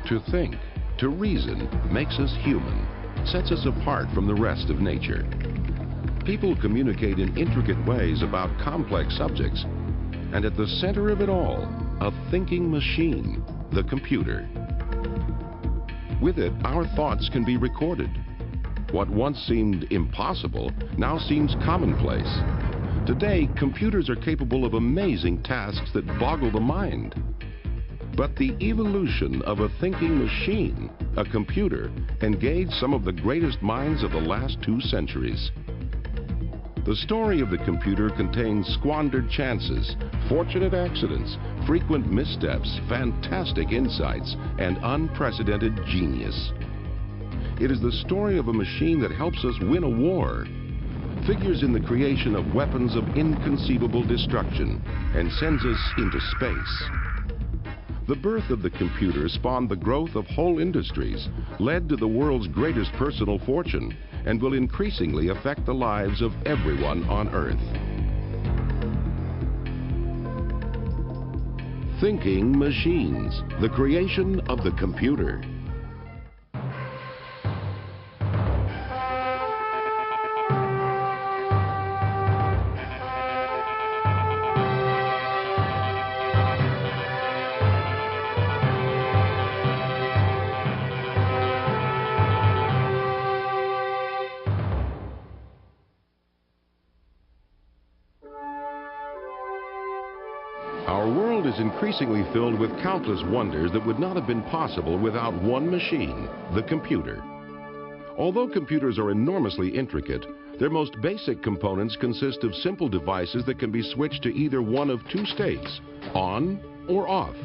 To think, to reason, makes us human, sets us apart from the rest of nature. People communicate in intricate ways about complex subjects, and at the center of it all, a thinking machine, the computer. With it, our thoughts can be recorded. What once seemed impossible now seems commonplace. Today, computers are capable of amazing tasks that boggle the mind. But the evolution of a thinking machine, a computer, engaged some of the greatest minds of the last 2 centuries. The story of the computer contains squandered chances, fortunate accidents, frequent missteps, fantastic insights, and unprecedented genius. It is the story of a machine that helps us win a war, figures in the creation of weapons of inconceivable destruction, and sends us into space. The birth of the computer spawned the growth of whole industries, led to the world's greatest personal fortune, and will increasingly affect the lives of everyone on Earth. Thinking machines, the creation of the computer. Our world is increasingly filled with countless wonders that would not have been possible without one machine, the computer. Although computers are enormously intricate, their most basic components consist of simple devices that can be switched to either one of 2 states, on or off.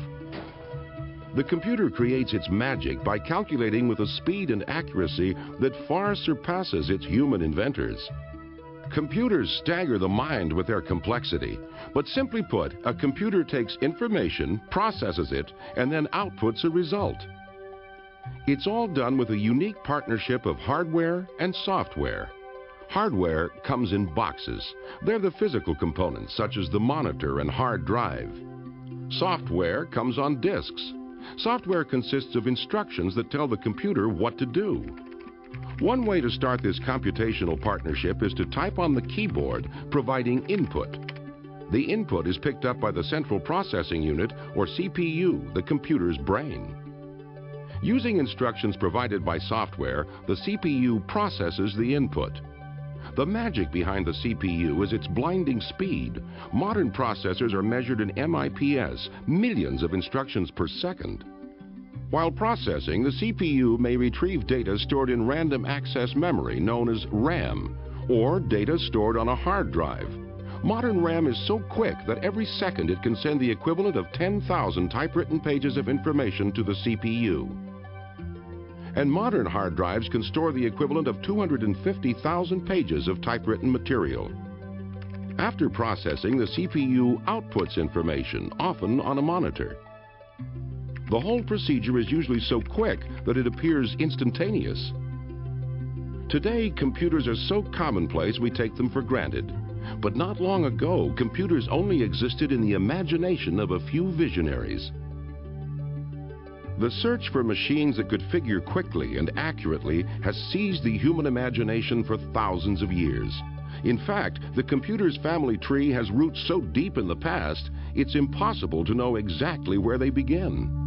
The computer creates its magic by calculating with a speed and accuracy that far surpasses its human inventors. Computers stagger the mind with their complexity, but simply put, a computer takes information, processes it, and then outputs a result. It's all done with a unique partnership of hardware and software. Hardware comes in boxes. They're the physical components, such as the monitor and hard drive. Software comes on disks. Software consists of instructions that tell the computer what to do. One way to start this computational partnership is to type on the keyboard, providing input. The input is picked up by the central processing unit, or CPU, the computer's brain. Using instructions provided by software, the CPU processes the input. The magic behind the CPU is its blinding speed. Modern processors are measured in MIPS, millions of instructions per second. While processing, the CPU may retrieve data stored in random access memory, known as RAM, or data stored on a hard drive. Modern RAM is so quick that every second it can send the equivalent of 10,000 typewritten pages of information to the CPU. And modern hard drives can store the equivalent of 250,000 pages of typewritten material. After processing, the CPU outputs information, often on a monitor. The whole procedure is usually so quick that it appears instantaneous. Today, computers are so commonplace we take them for granted. But not long ago, computers only existed in the imagination of a few visionaries. The search for machines that could figure quickly and accurately has seized the human imagination for thousands of years. In fact, the computer's family tree has roots so deep in the past, it's impossible to know exactly where they begin.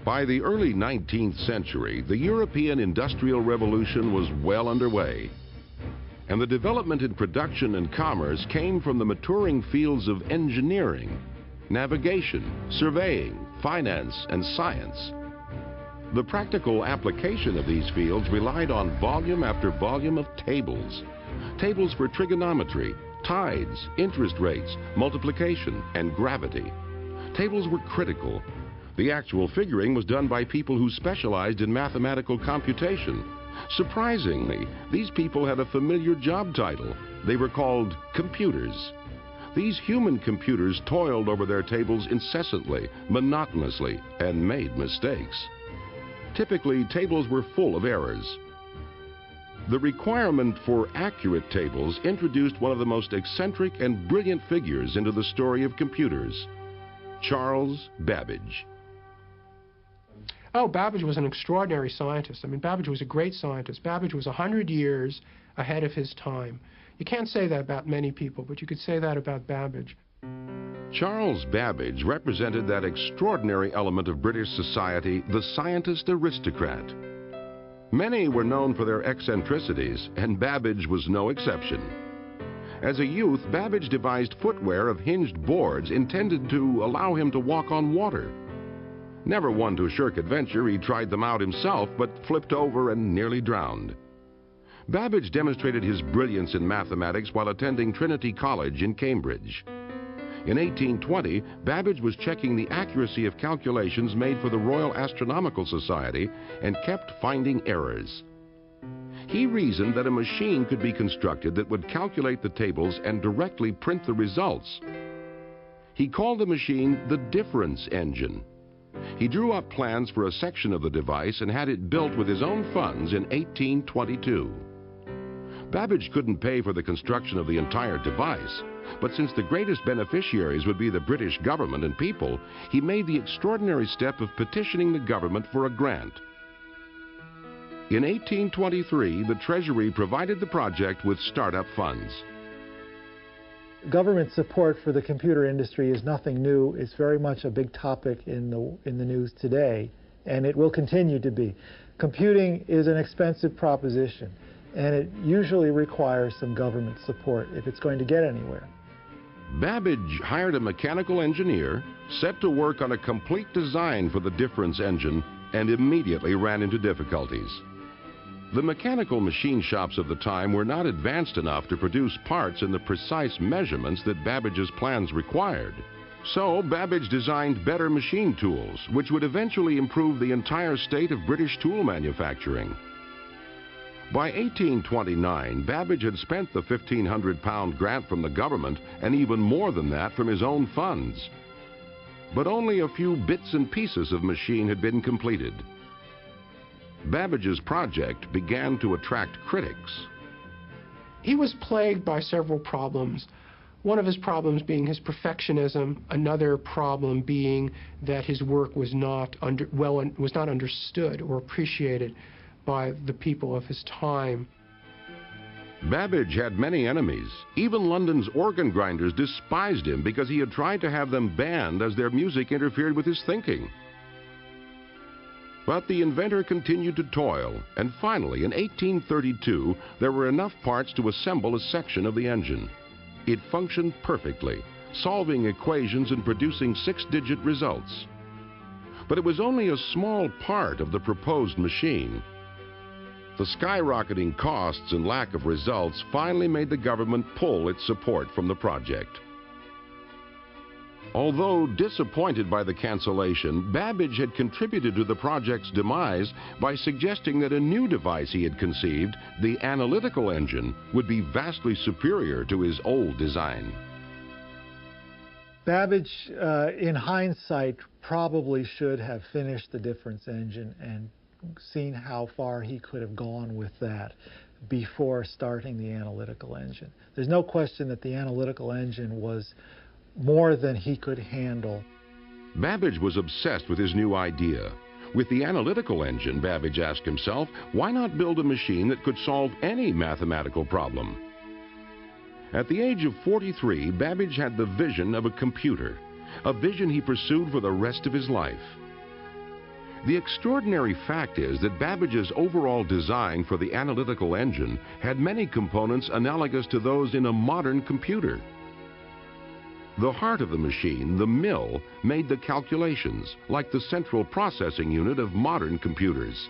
By the early 19th century, the European Industrial Revolution was well underway, and the development in production and commerce came from the maturing fields of engineering, navigation, surveying, finance, and science. The practical application of these fields relied on volume after volume of tables. Tables for trigonometry, tides, interest rates, multiplication, and gravity. Tables were critical. The actual figuring was done by people who specialized in mathematical computation. Surprisingly, these people had a familiar job title. They were called computers. These human computers toiled over their tables incessantly, monotonously, and made mistakes. Typically, tables were full of errors. The requirement for accurate tables introduced one of the most eccentric and brilliant figures into the story of computers, Charles Babbage. Oh, Babbage was an extraordinary scientist. I mean, Babbage was a great scientist. Babbage was 100 years ahead of his time. You can't say that about many people, but you could say that about Babbage. Charles Babbage represented that extraordinary element of British society, the scientist aristocrat. Many were known for their eccentricities, and Babbage was no exception. As a youth, Babbage devised footwear of hinged boards intended to allow him to walk on water. Never one to shirk adventure, he tried them out himself, but flipped over and nearly drowned. Babbage demonstrated his brilliance in mathematics while attending Trinity College in Cambridge. In 1820, Babbage was checking the accuracy of calculations made for the Royal Astronomical Society and kept finding errors. He reasoned that a machine could be constructed that would calculate the tables and directly print the results. He called the machine the difference engine. He drew up plans for a section of the device and had it built with his own funds in 1822. Babbage couldn't pay for the construction of the entire device, but since the greatest beneficiaries would be the British government and people, he made the extraordinary step of petitioning the government for a grant. In 1823, the Treasury provided the project with startup funds. Government support for the computer industry is nothing new. It's very much a big topic in the news today, and it will continue to be. Computing is an expensive proposition, and it usually requires some government support if it's going to get anywhere. Babbage hired a mechanical engineer, set to work on a complete design for the difference engine, and immediately ran into difficulties. The mechanical machine shops of the time were not advanced enough to produce parts in the precise measurements that Babbage's plans required. So Babbage designed better machine tools, which would eventually improve the entire state of British tool manufacturing. By 1829, Babbage had spent the £1,500 grant from the government and even more than that from his own funds. But only a few bits and pieces of machine had been completed. Babbage's project began to attract critics. He was plagued by several problems. One of his problems being his perfectionism, another problem being that his work was not understood or appreciated by the people of his time. Babbage had many enemies. Even London's organ grinders despised him because he had tried to have them banned as their music interfered with his thinking. But the inventor continued to toil, and finally, in 1832, there were enough parts to assemble a section of the engine. It functioned perfectly, solving equations and producing 6-digit results. But it was only a small part of the proposed machine. The skyrocketing costs and lack of results finally made the government pull its support from the project. Although disappointed by the cancellation, Babbage had contributed to the project's demise by suggesting that a new device he had conceived, the analytical engine, would be vastly superior to his old design. Babbage, in hindsight, probably should have finished the difference engine and seen how far he could have gone with that before starting the analytical engine. There's no question that the analytical engine was more than he could handle. Babbage was obsessed with his new idea. With the analytical engine, Babbage asked himself, why not build a machine that could solve any mathematical problem? At the age of 43, Babbage had the vision of a computer, a vision he pursued for the rest of his life. The extraordinary fact is that Babbage's overall design for the analytical engine had many components analogous to those in a modern computer. The heart of the machine, the mill, made the calculations, like the central processing unit of modern computers.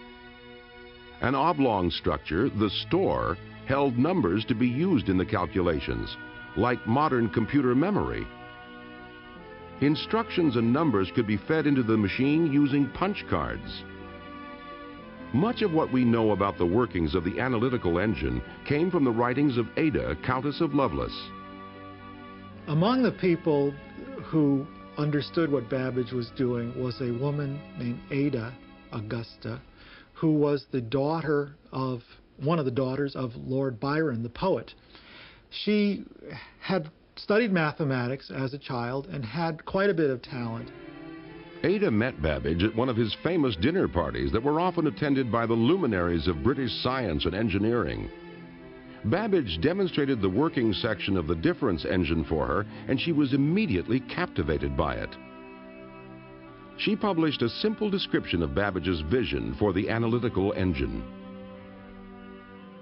An oblong structure, the store, held numbers to be used in the calculations, like modern computer memory. Instructions and numbers could be fed into the machine using punch cards. Much of what we know about the workings of the analytical engine came from the writings of Ada, Countess of Lovelace. Among the people who understood what Babbage was doing was a woman named Ada Augusta, who was the daughter of one of the daughters of Lord Byron, the poet. She had studied mathematics as a child and had quite a bit of talent. Ada met Babbage at one of his famous dinner parties that were often attended by the luminaries of British science and engineering. Babbage demonstrated the working section of the difference engine for her, and she was immediately captivated by it. She published a simple description of Babbage's vision for the analytical engine.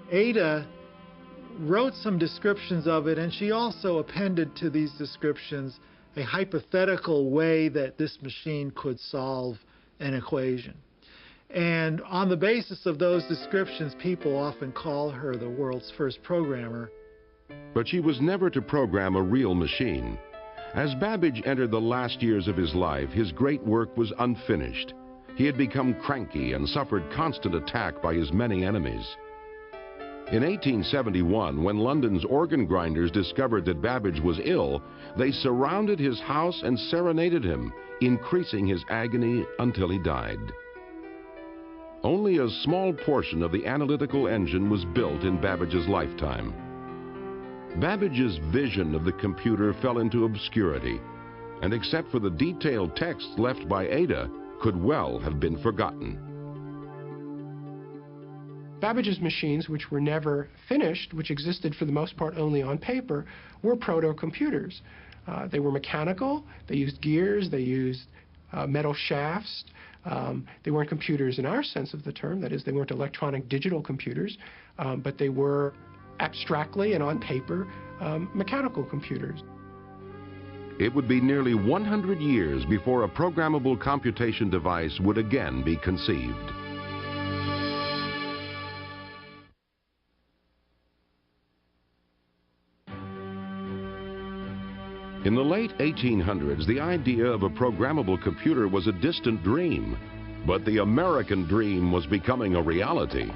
Ada wrote some descriptions of it, and she also appended to these descriptions a hypothetical way that this machine could solve an equation. And on the basis of those descriptions, people often call her the world's first programmer. But she was never to program a real machine. As Babbage entered the last years of his life, his great work was unfinished. He had become cranky and suffered constant attack by his many enemies. In 1871, when London's organ grinders discovered that Babbage was ill, they surrounded his house and serenaded him, increasing his agony until he died. Only a small portion of the analytical engine was built in Babbage's lifetime. Babbage's vision of the computer fell into obscurity, and except for the detailed texts left by Ada, could well have been forgotten. Babbage's machines, which were never finished, which existed for the most part only on paper, were proto-computers. They were mechanical, they used gears, they used metal shafts. They weren't computers in our sense of the term, that is, they weren't electronic digital computers, but they were abstractly and on paper mechanical computers. It would be nearly 100 years before a programmable computation device would again be conceived. In the late 1800s, the idea of a programmable computer was a distant dream, but the American dream was becoming a reality.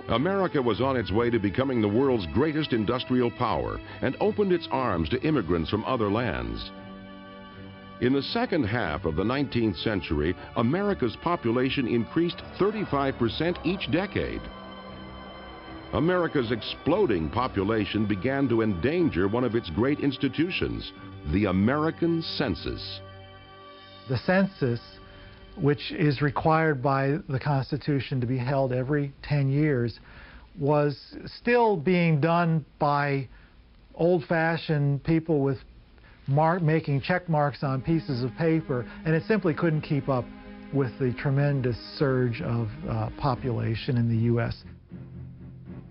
America was on its way to becoming the world's greatest industrial power and opened its arms to immigrants from other lands. In the second half of the 19th century, America's population increased 35% each decade. America's exploding population began to endanger one of its great institutions, the American census. The census, which is required by the Constitution to be held every 10 years, was still being done by old-fashioned people with making check marks on pieces of paper, and it simply couldn't keep up with the tremendous surge of population in the U.S.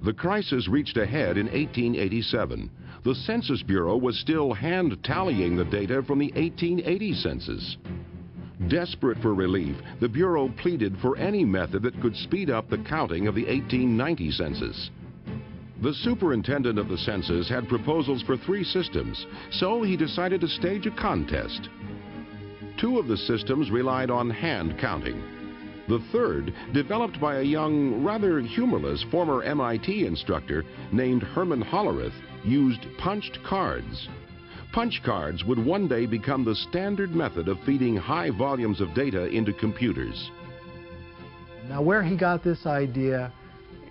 The crisis reached a head in 1887. The Census Bureau was still hand-tallying the data from the 1880 census. Desperate for relief, the Bureau pleaded for any method that could speed up the counting of the 1890 census. The superintendent of the census had proposals for 3 systems, so he decided to stage a contest. 2 of the systems relied on hand counting. The third, developed by a young, rather humorless former MIT instructor named Herman Hollerith, used punched cards. Punch cards would one day become the standard method of feeding high volumes of data into computers. Now, where he got this idea,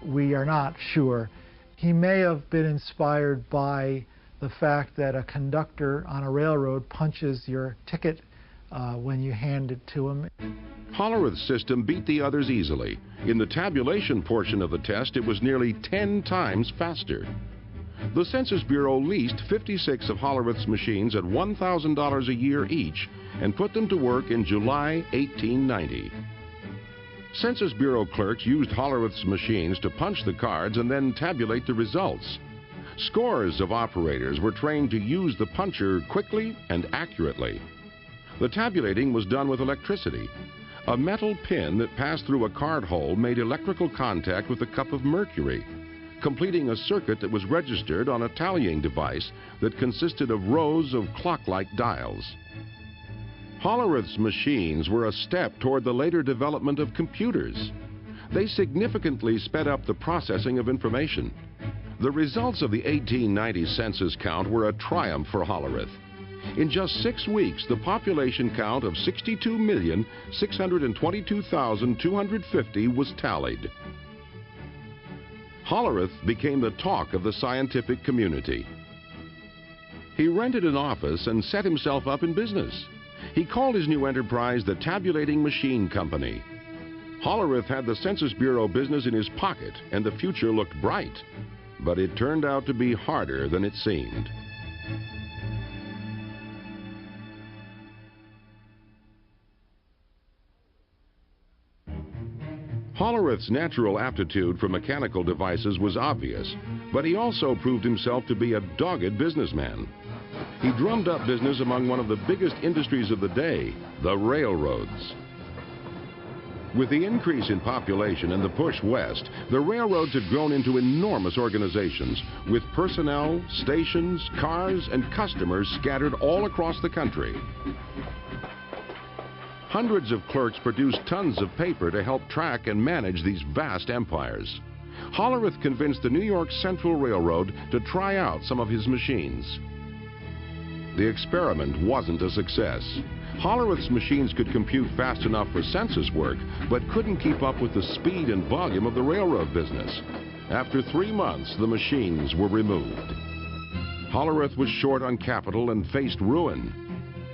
we are not sure. He may have been inspired by the fact that a conductor on a railroad punches your ticket when you hand it to him. Hollerith's system beat the others easily. In the tabulation portion of the test, it was nearly 10 times faster. The Census Bureau leased 56 of Hollerith's machines at $1,000 a year each and put them to work in July 1890. Census Bureau clerks used Hollerith's machines to punch the cards and then tabulate the results. Scores of operators were trained to use the puncher quickly and accurately. The tabulating was done with electricity. A metal pin that passed through a card hole made electrical contact with a cup of mercury, completing a circuit that was registered on a tallying device that consisted of rows of clock-like dials. Hollerith's machines were a step toward the later development of computers. They significantly sped up the processing of information. The results of the 1890 census count were a triumph for Hollerith. In just 6 weeks, the population count of 62,622,250 was tallied. Hollerith became the talk of the scientific community. He rented an office and set himself up in business. He called his new enterprise the Tabulating Machine Company. Hollerith had the Census Bureau business in his pocket, and the future looked bright. But it turned out to be harder than it seemed. Hollerith's natural aptitude for mechanical devices was obvious, but he also proved himself to be a dogged businessman. He drummed up business among one of the biggest industries of the day, the railroads. With the increase in population and the push west, the railroads had grown into enormous organizations with personnel, stations, cars, and customers scattered all across the country. Hundreds of clerks produced tons of paper to help track and manage these vast empires. Hollerith convinced the New York Central Railroad to try out some of his machines. The experiment wasn't a success. Hollerith's machines could compute fast enough for census work, but couldn't keep up with the speed and volume of the railroad business. After 3 months, the machines were removed. Hollerith was short on capital and faced ruin.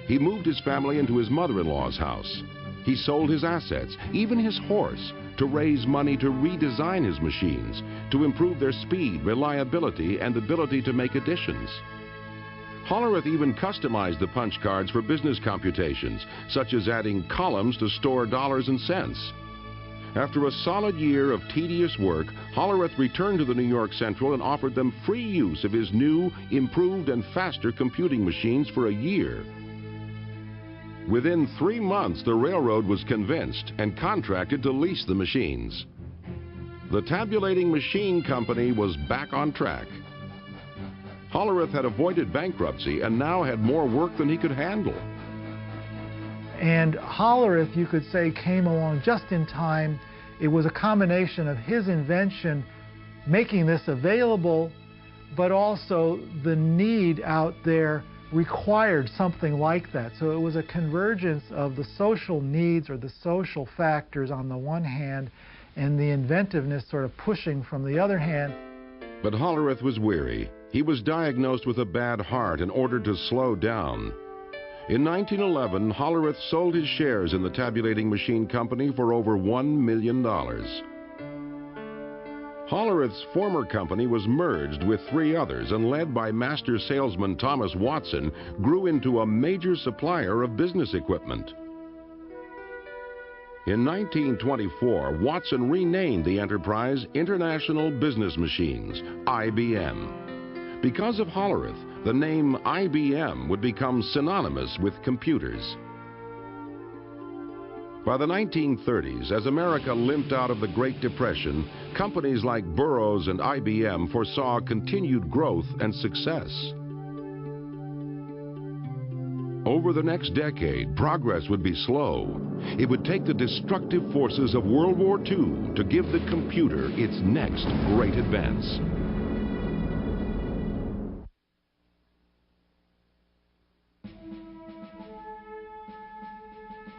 He moved his family into his mother-in-law's house. He sold his assets, even his horse, to raise money to redesign his machines, to improve their speed, reliability, and ability to make additions. Hollerith even customized the punch cards for business computations, such as adding columns to store dollars and cents. After a solid year of tedious work, Hollerith returned to the New York Central and offered them free use of his new, improved, and faster computing machines for a year. Within 3 months, the railroad was convinced and contracted to lease the machines. The Tabulating Machine Company was back on track. Hollerith had avoided bankruptcy and now had more work than he could handle. And Hollerith, you could say, came along just in time. It was a combination of his invention making this available, but also the need out there required something like that. So it was a convergence of the social needs or the social factors on the one hand and the inventiveness sort of pushing from the other hand. But Hollerith was weary. He was diagnosed with a bad heart and ordered to slow down. In 1911, Hollerith sold his shares in the Tabulating Machine Company for over $1 million. Hollerith's former company was merged with 3 others and, led by master salesman Thomas Watson, grew into a major supplier of business equipment. In 1924, Watson renamed the enterprise International Business Machines, IBM. Because of Hollerith, the name IBM would become synonymous with computers. By the 1930s, as America limped out of the Great Depression, companies like Burroughs and IBM foresaw continued growth and success. Over the next decade, progress would be slow. It would take the destructive forces of World War II to give the computer its next great advance.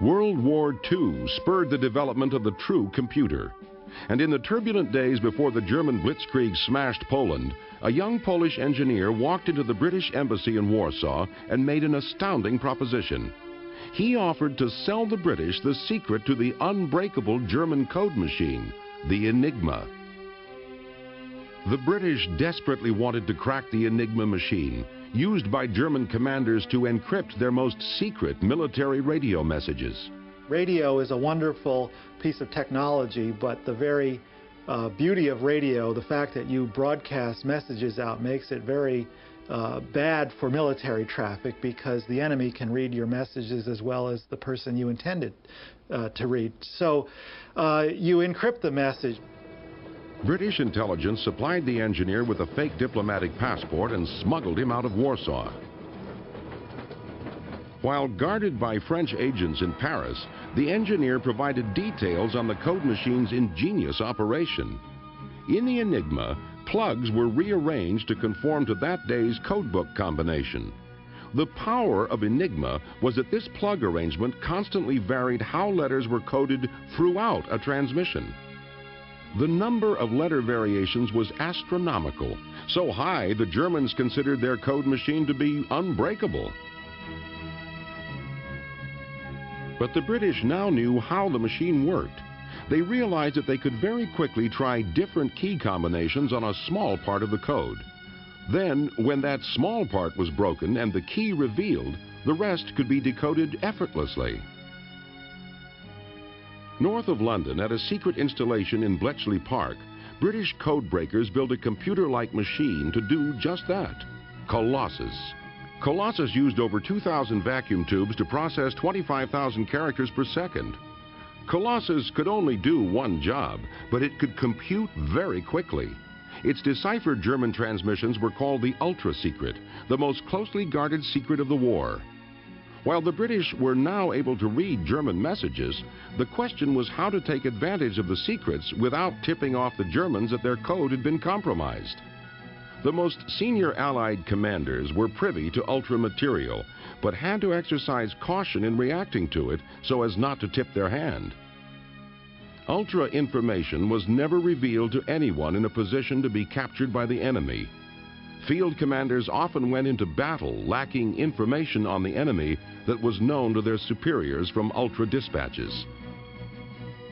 World War II spurred the development of the true computer. And in the turbulent days before the German blitzkrieg smashed Poland, a young Polish engineer walked into the British embassy in Warsaw and made an astounding proposition. He offered to sell the British the secret to the unbreakable German code machine, the Enigma. The British desperately wanted to crack the Enigma machine, used by German commanders to encrypt their most secret military radio messages. Radio is a wonderful piece of technology, but the very beauty of radio, the fact that you broadcast messages out, makes it very bad for military traffic, because the enemy can read your messages as well as the person you intended to read. So you encrypt the message. British intelligence supplied the engineer with a fake diplomatic passport and smuggled him out of Warsaw. While guarded by French agents in Paris, the engineer provided details on the code machine's ingenious operation. In the Enigma, plugs were rearranged to conform to that day's codebook combination. The power of Enigma was that this plug arrangement constantly varied how letters were coded throughout a transmission. The number of letter variations was astronomical, so high the Germans considered their code machine to be unbreakable. But the British now knew how the machine worked. They realized that they could very quickly try different key combinations on a small part of the code. Then, when that small part was broken and the key revealed, the rest could be decoded effortlessly. North of London, at a secret installation in Bletchley Park, British code breakers built a computer-like machine to do just that. Colossus. Colossus used over 2,000 vacuum tubes to process 25,000 characters per second. Colossus could only do one job, but it could compute very quickly. Its deciphered German transmissions were called the ultra-secret, the most closely guarded secret of the war. While the British were now able to read German messages, the question was how to take advantage of the secrets without tipping off the Germans that their code had been compromised. The most senior Allied commanders were privy to ultra material, but had to exercise caution in reacting to it so as not to tip their hand. Ultra information was never revealed to anyone in a position to be captured by the enemy. Field commanders often went into battle lacking information on the enemy that was known to their superiors from ultra dispatches.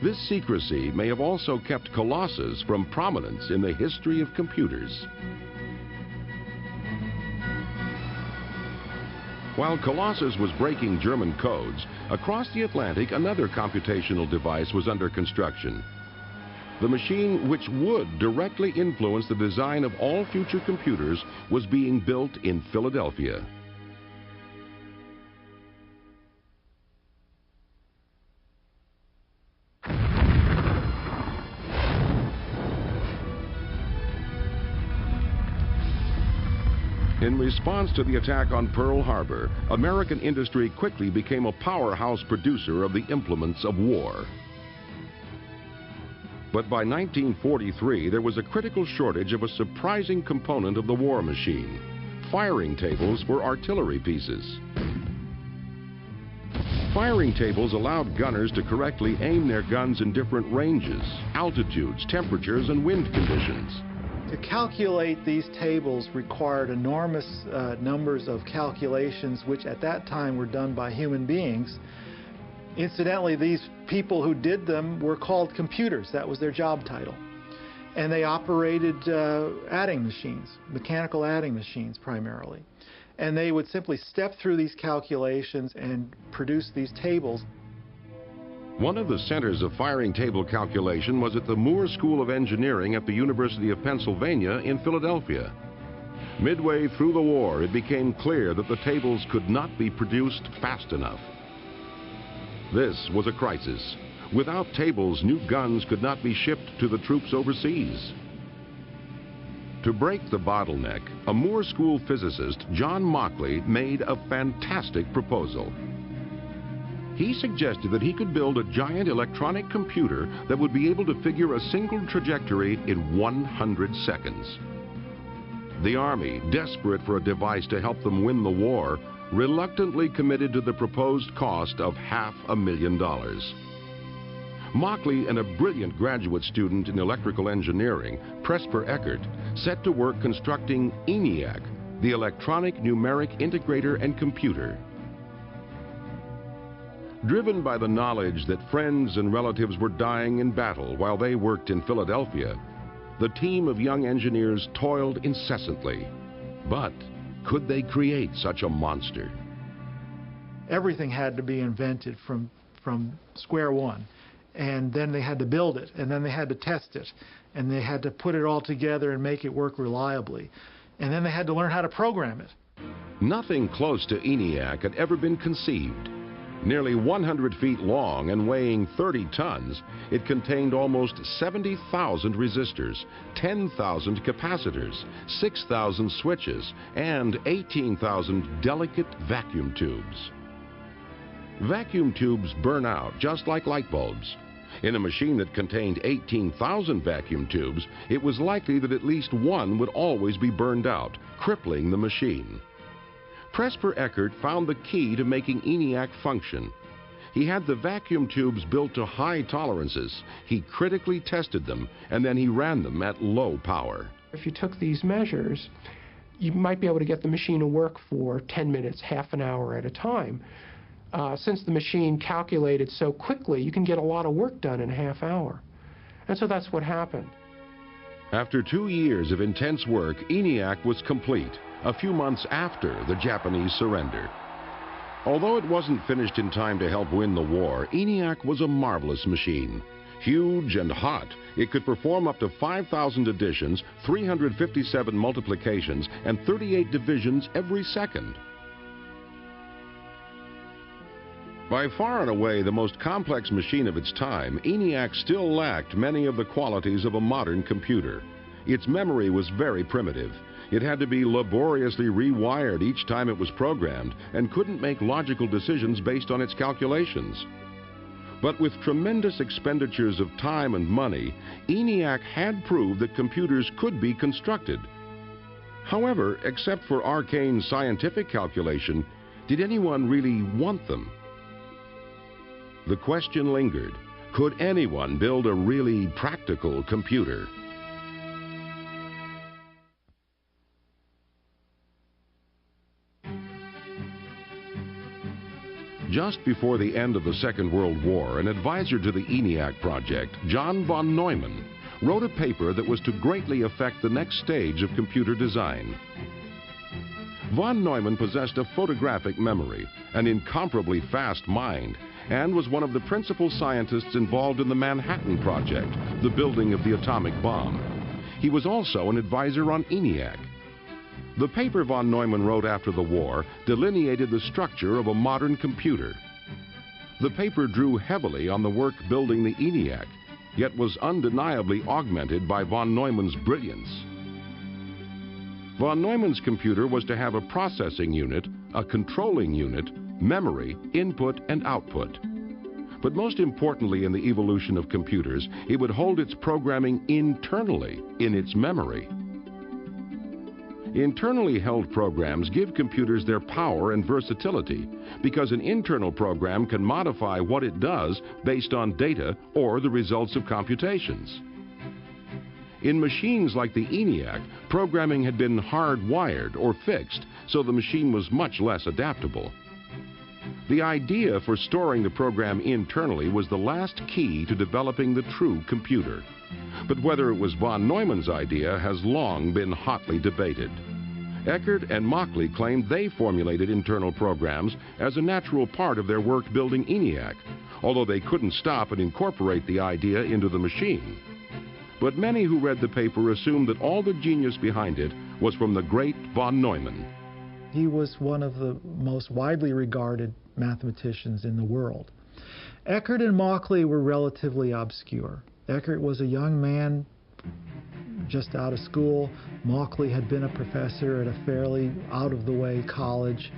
This secrecy may have also kept Colossus from prominence in the history of computers. While Colossus was breaking German codes, across the Atlantic another computational device was under construction. The machine which would directly influence the design of all future computers was being built in Philadelphia. In response to the attack on Pearl Harbor, American industry quickly became a powerhouse producer of the implements of war. But by 1943, there was a critical shortage of a surprising component of the war machine: firing tables for artillery pieces. Firing tables allowed gunners to correctly aim their guns in different ranges, altitudes, temperatures, and wind conditions. To calculate these tables required enormous numbers of calculations, which at that time were done by human beings. Incidentally, these people who did them were called computers. That was their job title. And they operated adding machines, mechanical adding machines primarily. And they would simply step through these calculations and produce these tables. One of the centers of firing table calculation was at the Moore School of Engineering at the University of Pennsylvania in Philadelphia. Midway through the war, it became clear that the tables could not be produced fast enough. This was a crisis. Without tables, new guns could not be shipped to the troops overseas. To break the bottleneck, a Moore School physicist, John Mauchly, made a fantastic proposal. He suggested that he could build a giant electronic computer that would be able to figure a single trajectory in 100 seconds. The Army, desperate for a device to help them win the war, reluctantly committed to the proposed cost of $500,000. Mauchly and a brilliant graduate student in electrical engineering, Presper Eckert, set to work constructing ENIAC, the Electronic Numeric Integrator and Computer. Driven by the knowledge that friends and relatives were dying in battle while they worked in Philadelphia, the team of young engineers toiled incessantly. But could they create such a monster? Everything had to be invented from square one. And then they had to build it, and then they had to test it, and they had to put it all together and make it work reliably. And then they had to learn how to program it. Nothing close to ENIAC had ever been conceived. Nearly 100 feet long and weighing 30 tons, it contained almost 70,000 resistors, 10,000 capacitors, 6,000 switches, and 18,000 delicate vacuum tubes. Vacuum tubes burn out just like light bulbs. In a machine that contained 18,000 vacuum tubes, it was likely that at least one would always be burned out, crippling the machine. Presper Eckert found the key to making ENIAC function. He had the vacuum tubes built to high tolerances. He critically tested them, and then he ran them at low power. If you took these measures, you might be able to get the machine to work for 10 minutes, half an hour at a time. Since the machine calculated so quickly, you can get a lot of work done in a half hour. And so that's what happened. After 2 years of intense work, ENIAC was complete, a few months after the Japanese surrender. Although it wasn't finished in time to help win the war, ENIAC was a marvelous machine. Huge and hot, it could perform up to 5,000 additions, 357 multiplications, and 38 divisions every second. By far and away the most complex machine of its time, ENIAC still lacked many of the qualities of a modern computer. Its memory was very primitive. It had to be laboriously rewired each time it was programmed and couldn't make logical decisions based on its calculations. But with tremendous expenditures of time and money, ENIAC had proved that computers could be constructed. However, except for arcane scientific calculation, did anyone really want them? The question lingered, could anyone build a really practical computer? Just before the end of the Second World War, an advisor to the ENIAC project, John von Neumann, wrote a paper that was to greatly affect the next stage of computer design. Von Neumann possessed a photographic memory, an incomparably fast mind, and was one of the principal scientists involved in the Manhattan Project, the building of the atomic bomb. He was also an advisor on ENIAC. The paper von Neumann wrote after the war delineated the structure of a modern computer. The paper drew heavily on the work building the ENIAC, yet was undeniably augmented by von Neumann's brilliance. Von Neumann's computer was to have a processing unit, a controlling unit, memory, input, and output. But most importantly in the evolution of computers, it would hold its programming internally in its memory. Internally held programs give computers their power and versatility because an internal program can modify what it does based on data or the results of computations. In machines like the ENIAC, programming had been hardwired or fixed, so the machine was much less adaptable. The idea for storing the program internally was the last key to developing the true computer. But whether it was von Neumann's idea has long been hotly debated. Eckert and Mauchly claimed they formulated internal programs as a natural part of their work building ENIAC, although they couldn't stop and incorporate the idea into the machine. But many who read the paper assumed that all the genius behind it was from the great von Neumann. He was one of the most widely regarded mathematicians in the world. Eckert and Mauchly were relatively obscure. Eckert was a young man just out of school. Mauchly had been a professor at a fairly out-of-the-way college.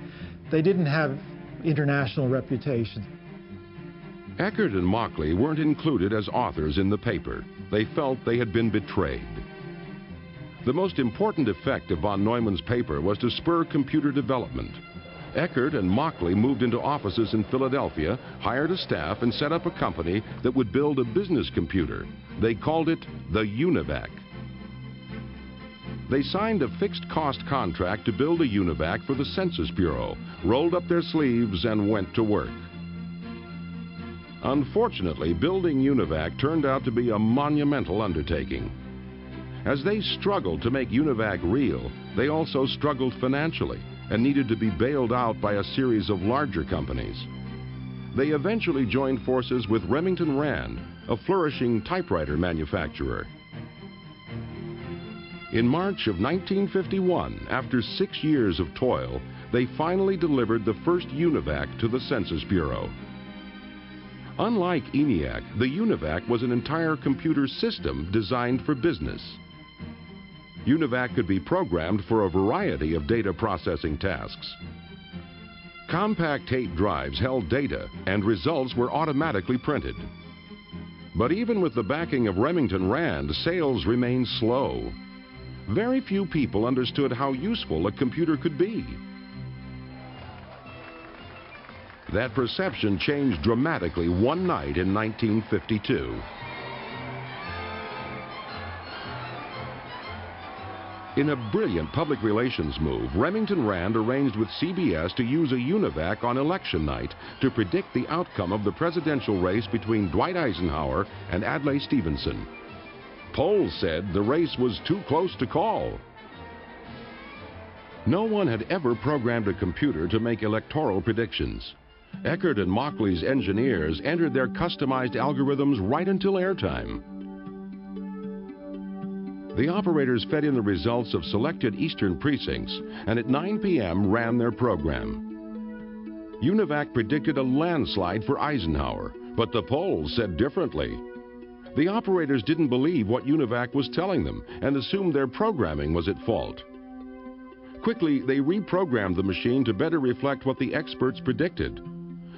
They didn't have international reputation. Eckert and Mauchly weren't included as authors in the paper. They felt they had been betrayed. The most important effect of von Neumann's paper was to spur computer development. Eckert and Mauchly moved into offices in Philadelphia, hired a staff, and set up a company that would build a business computer. They called it the UNIVAC. They signed a fixed-cost contract to build a UNIVAC for the Census Bureau, rolled up their sleeves, and went to work. Unfortunately, building UNIVAC turned out to be a monumental undertaking. As they struggled to make UNIVAC real, they also struggled financially and needed to be bailed out by a series of larger companies. They eventually joined forces with Remington Rand, a flourishing typewriter manufacturer. In March of 1951, after 6 years of toil, they finally delivered the first UNIVAC to the Census Bureau. Unlike ENIAC, the UNIVAC was an entire computer system designed for business. UNIVAC could be programmed for a variety of data processing tasks. Compact tape drives held data, and results were automatically printed. But even with the backing of Remington Rand, sales remained slow. Very few people understood how useful a computer could be. That perception changed dramatically one night in 1952. In a brilliant public relations move, Remington Rand arranged with CBS to use a UNIVAC on election night to predict the outcome of the presidential race between Dwight Eisenhower and Adlai Stevenson. Polls said the race was too close to call. No one had ever programmed a computer to make electoral predictions. Eckert and Mockley's engineers entered their customized algorithms right until airtime. The operators fed in the results of selected eastern precincts and at 9 p.m. ran their program. UNIVAC predicted a landslide for Eisenhower, but the polls said differently. The operators didn't believe what UNIVAC was telling them and assumed their programming was at fault. Quickly, they reprogrammed the machine to better reflect what the experts predicted.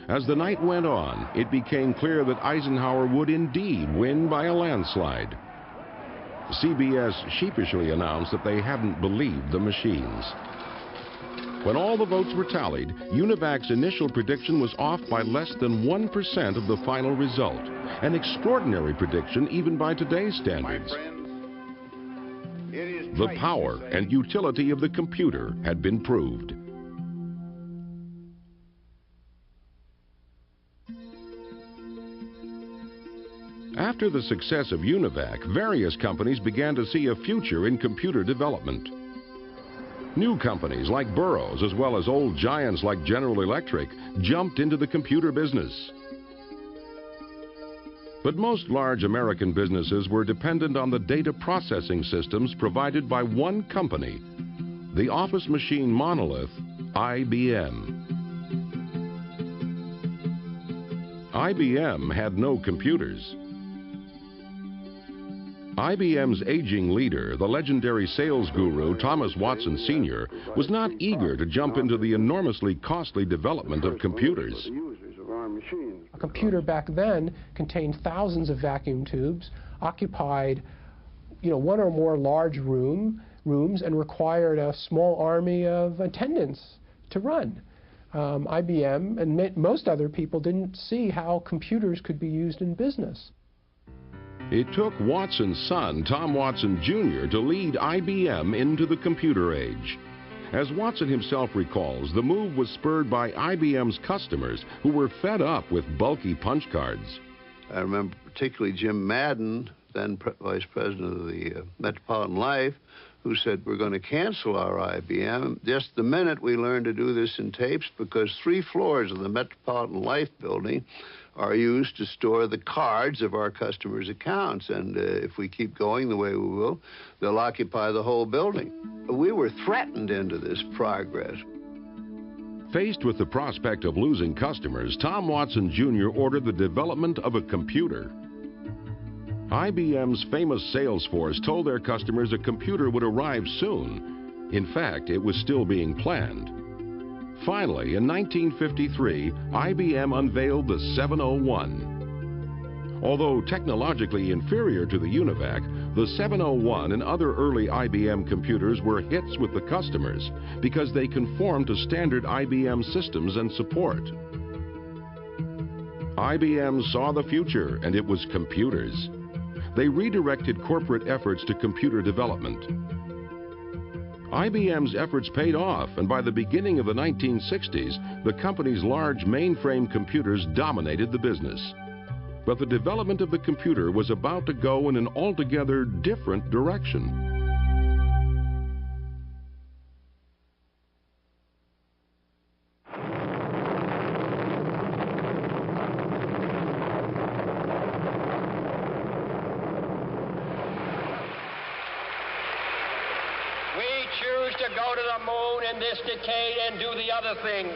As the night went on, it became clear that Eisenhower would indeed win by a landslide. CBS sheepishly announced that they hadn't believed the machines. When all the votes were tallied, UNIVAC's initial prediction was off by less than 1% of the final result, an extraordinary prediction even by today's standards. The power and utility of the computer had been proved. After the success of UNIVAC, various companies began to see a future in computer development. New companies like Burroughs, as well as old giants like General Electric, jumped into the computer business. But most large American businesses were dependent on the data processing systems provided by one company, the office machine monolith, IBM. IBM had no computers. IBM's aging leader, the legendary sales guru Thomas Watson Sr., was not eager to jump into the enormously costly development of computers. A computer back then contained thousands of vacuum tubes, occupied, one or more large rooms, and required a small army of attendants to run. IBM and most other people didn't see how computers could be used in business. It took Watson's son, Tom Watson Jr., to lead IBM into the computer age. As Watson himself recalls, the move was spurred by IBM's customers who were fed up with bulky punch cards. I remember particularly Jim Madden, then vice president of the Metropolitan Life, who said, we're going to cancel our IBM just the minute we learn to do this in tapes, because 3 floors of the Metropolitan Life building are used to store the cards of our customers' accounts. And if we keep going the way we will, they'll occupy the whole building. We were threatened into this progress. Faced with the prospect of losing customers, Tom Watson Jr. ordered the development of a computer. IBM's famous sales force told their customers a computer would arrive soon. In fact, it was still being planned. Finally, in 1953, IBM unveiled the 701. Although technologically inferior to the UNIVAC, the 701 and other early IBM computers were hits with the customers because they conformed to standard IBM systems and support. IBM saw the future, and it was computers. They redirected corporate efforts to computer development. IBM's efforts paid off, and by the beginning of the 1960s, the company's large mainframe computers dominated the business. But the development of the computer was about to go in an altogether different direction. To go to the moon in this decade and do the other things,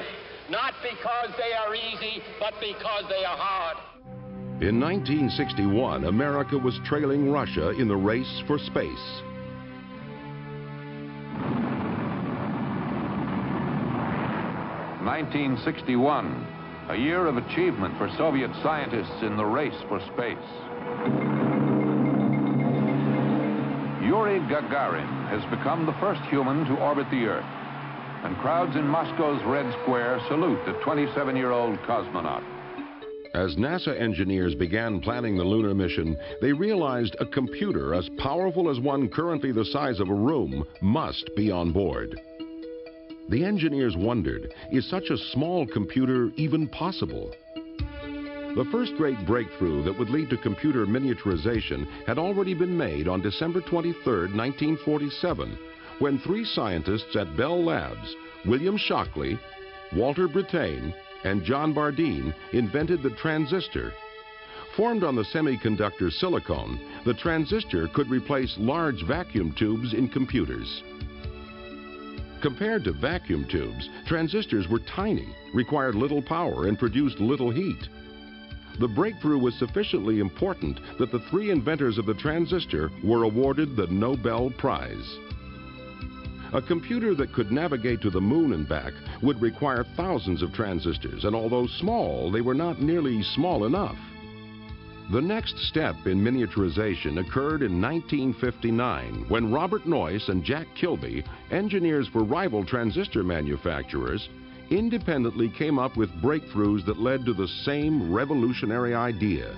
not because they are easy, but because they are hard. In 1961, America was trailing Russia in the race for space. (1961), a year of achievement for Soviet scientists in the race for space. Yuri Gagarin has become the first human to orbit the Earth. and crowds in Moscow's Red Square salute the 27-year-old cosmonaut. As NASA engineers began planning the lunar mission, they realized a computer as powerful as one currently the size of a room must be on board. The engineers wondered, is such a small computer even possible? The first great breakthrough that would lead to computer miniaturization had already been made on December 23, 1947, when three scientists at Bell Labs, William Shockley, Walter Brattain, and John Bardeen, invented the transistor. Formed on the semiconductor silicon, the transistor could replace large vacuum tubes in computers. Compared to vacuum tubes, transistors were tiny, required little power, and produced little heat. The breakthrough was sufficiently important that the three inventors of the transistor were awarded the Nobel Prize. A computer that could navigate to the moon and back would require thousands of transistors, and although small, they were not nearly small enough. The next step in miniaturization occurred in 1959 when Robert Noyce and Jack Kilby, engineers for rival transistor manufacturers, independently came up with breakthroughs that led to the same revolutionary idea: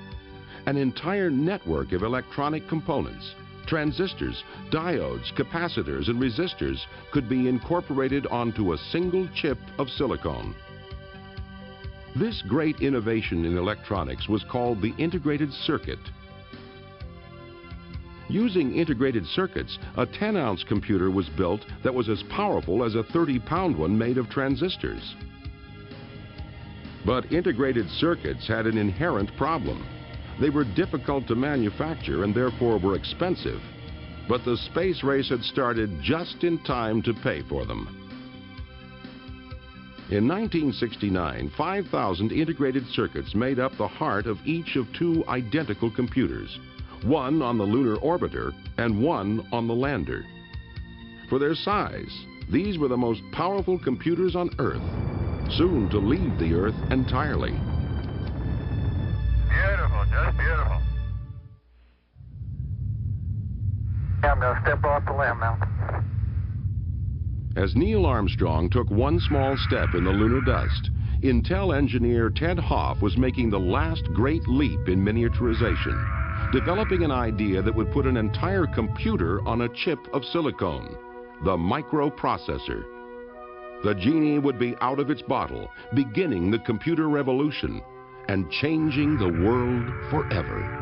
an entire network of electronic components. Transistors, diodes, capacitors, and resistors could be incorporated onto a single chip of silicon. This great innovation in electronics was called the integrated circuit. Using integrated circuits, a 10-ounce computer was built that was as powerful as a 30-pound one made of transistors. But integrated circuits had an inherent problem. They were difficult to manufacture and therefore were expensive. But the space race had started just in time to pay for them. In 1969, 5,000 integrated circuits made up the heart of each of two identical computers, one on the lunar orbiter and one on the lander. For their size, these were the most powerful computers on Earth, soon to leave the Earth entirely. Beautiful, just beautiful. I'm going to step off the limb now. As Neil Armstrong took one small step in the lunar dust, Intel engineer Ted Hoff was making the last great leap in miniaturization, developing an idea that would put an entire computer on a chip of silicon, the microprocessor. The genie would be out of its bottle, beginning the computer revolution and changing the world forever.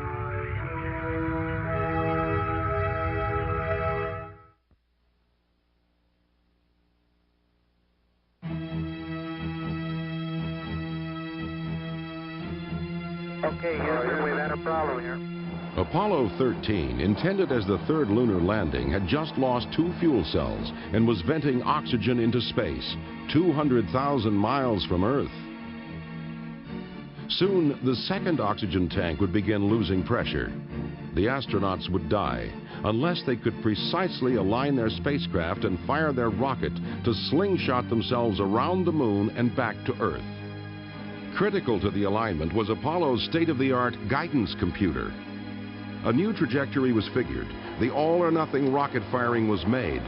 Okay, Houston, we've had a problem here. Apollo 13, intended as the third lunar landing, had just lost 2 fuel cells and was venting oxygen into space, 200,000 miles from Earth. Soon, the second oxygen tank would begin losing pressure. The astronauts would die unless they could precisely align their spacecraft and fire their rocket to slingshot themselves around the moon and back to Earth. Critical to the alignment was Apollo's state-of-the-art guidance computer. A new trajectory was figured. The all-or-nothing rocket firing was made.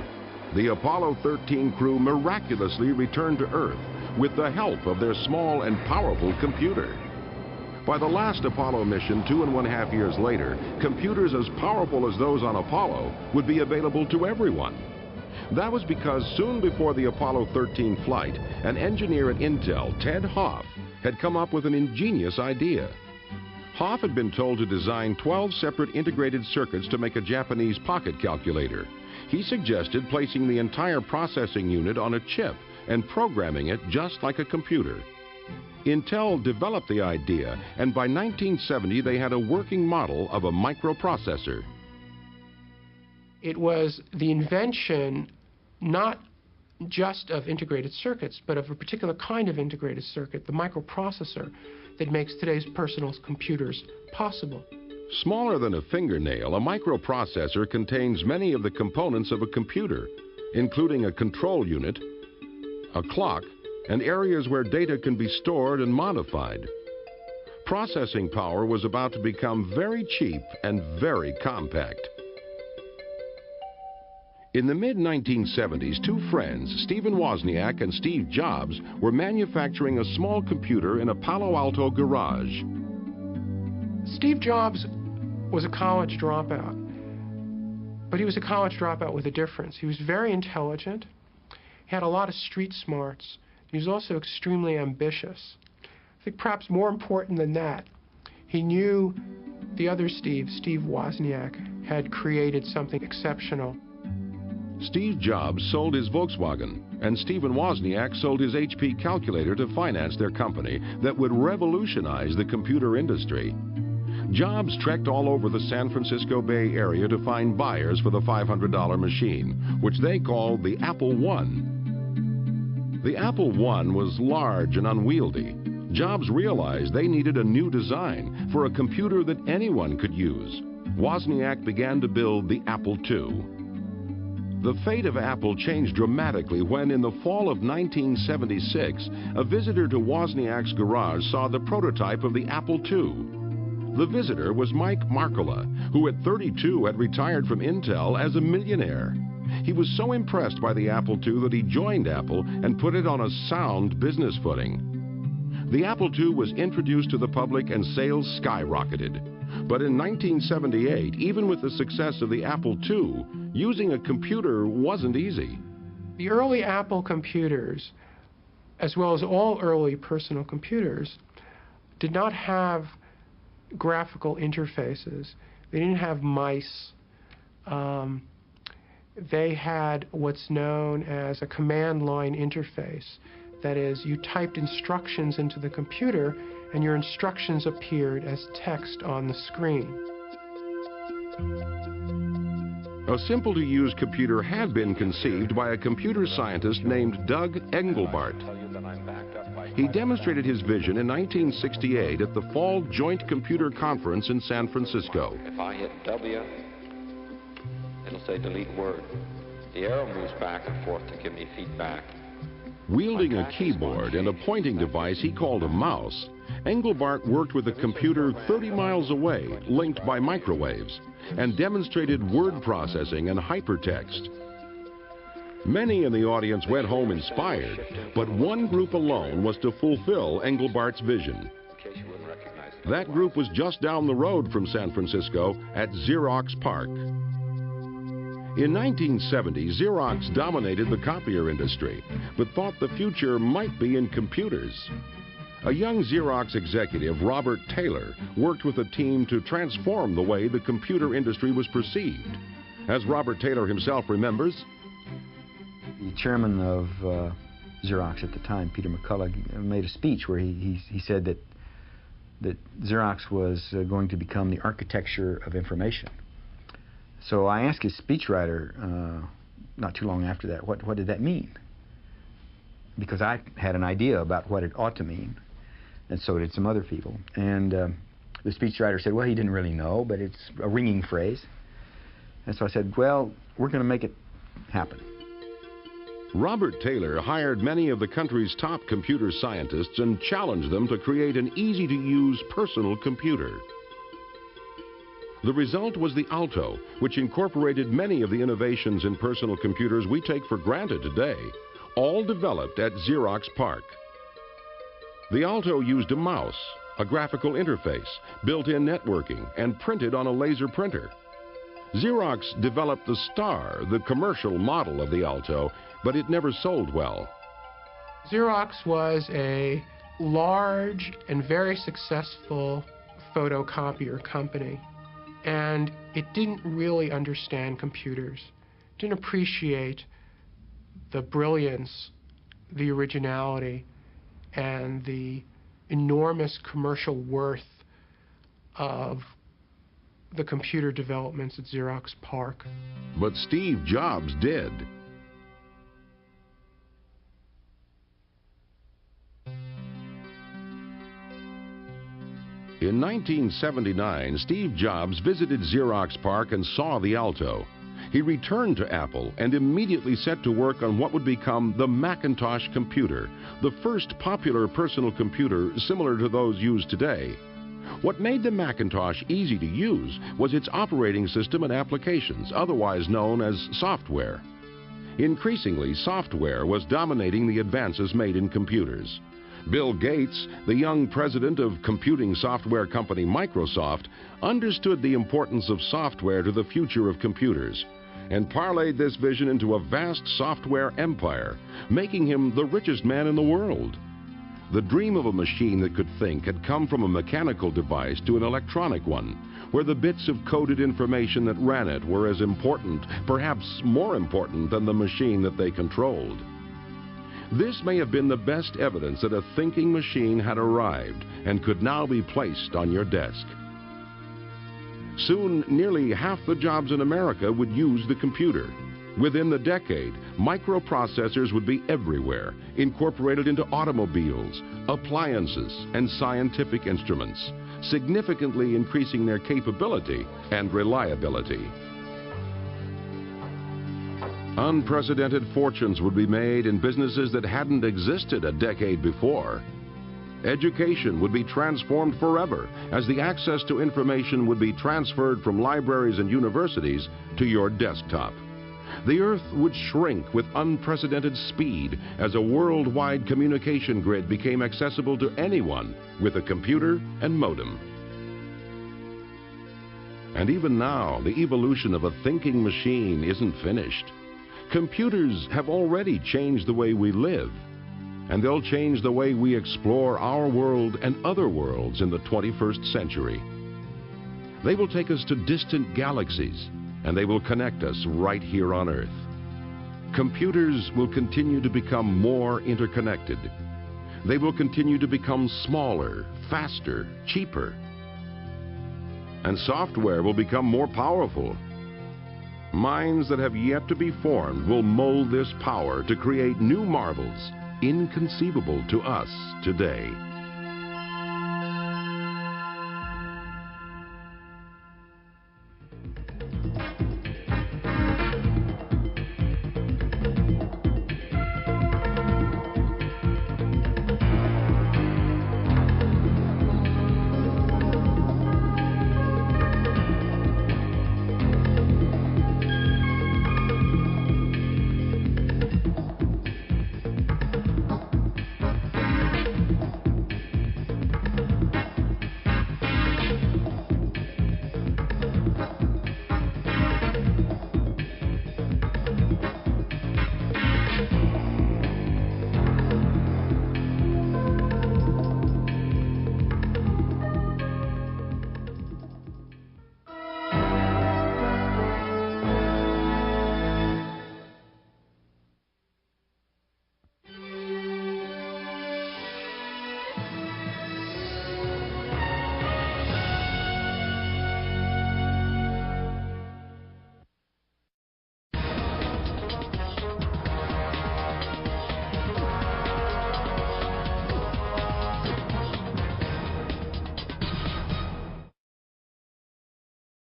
The Apollo 13 crew miraculously returned to Earth with the help of their small and powerful computer. By the last Apollo mission 2.5 years later, computers as powerful as those on Apollo would be available to everyone. That was because soon before the Apollo 13 flight, an engineer at Intel, Ted Hoff, had come up with an ingenious idea. Hoff had been told to design 12 separate integrated circuits to make a Japanese pocket calculator. He suggested placing the entire processing unit on a chip and programming it just like a computer. Intel developed the idea, and by 1970 they had a working model of a microprocessor. It was the invention not just of integrated circuits, but of a particular kind of integrated circuit, the microprocessor, that makes today's personal computers possible. Smaller than a fingernail, a microprocessor contains many of the components of a computer, including a control unit, a clock, and areas where data can be stored and modified. Processing power was about to become very cheap and very compact. In the mid-1970s, two friends, Stephen Wozniak and Steve Jobs, were manufacturing a small computer in a Palo Alto garage. Steve Jobs was a college dropout, but he was a college dropout with a difference. He was very intelligent, he had a lot of street smarts, he was also extremely ambitious. I think perhaps more important than that, he knew the other Steve Wozniak, had created something exceptional. Steve Jobs sold his Volkswagen, and Stephen Wozniak sold his HP calculator to finance their company that would revolutionize the computer industry. Jobs trekked all over the San Francisco Bay Area to find buyers for the $500 machine, which they called the Apple I. The Apple I was large and unwieldy. Jobs realized they needed a new design for a computer that anyone could use. Wozniak began to build the Apple II. The fate of Apple changed dramatically when, in the fall of 1976, a visitor to Wozniak's garage saw the prototype of the Apple II. The visitor was Mike Markkula, who at 32 had retired from Intel as a millionaire. He was so impressed by the Apple II that he joined Apple and put it on a sound business footing. The Apple II was introduced to the public and sales skyrocketed. But in 1978, even with the success of the Apple II, using a computer wasn't easy. The early Apple computers, as well as all early personal computers, did not have graphical interfaces. They didn't have mice. They had what's known as a command line interface. That is, you typed instructions into the computer and your instructions appeared as text on the screen. A simple-to-use computer had been conceived by a computer scientist named Doug Engelbart. He demonstrated his vision in 1968 at the Fall Joint Computer Conference in San Francisco. If I hit W, it'll say delete word. The arrow moves back and forth to give me feedback. Wielding a keyboard and a pointing device he called a mouse, Engelbart worked with a computer 30 miles away, linked by microwaves, and demonstrated word processing and hypertext. Many in the audience went home inspired, but one group alone was to fulfill Engelbart's vision. That group was just down the road from San Francisco at Xerox PARC. In 1970, Xerox dominated the copier industry, but thought the future might be in computers. A young Xerox executive, Robert Taylor, worked with a team to transform the way the computer industry was perceived. As Robert Taylor himself remembers, the chairman of Xerox at the time, Peter McCullough, made a speech where he said that Xerox was going to become the architecture of information. So I asked his speechwriter not too long after that, what did that mean? Because I had an idea about what it ought to mean, and so did some other people. And the speechwriter said, well, he didn't really know, but it's a ringing phrase. And so I said, well, we're going to make it happen. Robert Taylor hired many of the country's top computer scientists and challenged them to create an easy-to-use personal computer. The result was the Alto, which incorporated many of the innovations in personal computers we take for granted today, all developed at Xerox PARC. The Alto used a mouse, a graphical interface, built-in networking, and printed on a laser printer. Xerox developed the Star, the commercial model of the Alto, but it never sold well. Xerox was a large and very successful photocopier company. And it didn't really understand computers, didn't appreciate the brilliance, the originality, and the enormous commercial worth of the computer developments at Xerox PARC. But Steve Jobs did. In 1979, Steve Jobs visited Xerox PARC and saw the Alto. He returned to Apple and immediately set to work on what would become the Macintosh computer, the first popular personal computer similar to those used today. What made the Macintosh easy to use was its operating system and applications, otherwise known as software. Increasingly, software was dominating the advances made in computers. Bill Gates, the young president of computing software company Microsoft, understood the importance of software to the future of computers and parlayed this vision into a vast software empire, making him the richest man in the world. The dream of a machine that could think had come from a mechanical device to an electronic one, where the bits of coded information that ran it were as important, perhaps more important, than the machine that they controlled. This may have been the best evidence that a thinking machine had arrived and could now be placed on your desk. Soon, nearly half the jobs in America would use the computer. Within the decade, microprocessors would be everywhere, incorporated into automobiles, appliances, and scientific instruments, significantly increasing their capability and reliability. Unprecedented fortunes would be made in businesses that hadn't existed a decade before. Education would be transformed forever, as the access to information would be transferred from libraries and universities to your desktop. The Earth would shrink with unprecedented speed as a worldwide communication grid became accessible to anyone with a computer and modem. And even now, the evolution of a thinking machine isn't finished. Computers have already changed the way we live, and they'll change the way we explore our world and other worlds in the 21st century. They will take us to distant galaxies, and they will connect us right here on Earth. Computers will continue to become more interconnected. They will continue to become smaller, faster, cheaper. And software will become more powerful. Minds that have yet to be formed will mold this power to create new marvels inconceivable to us today.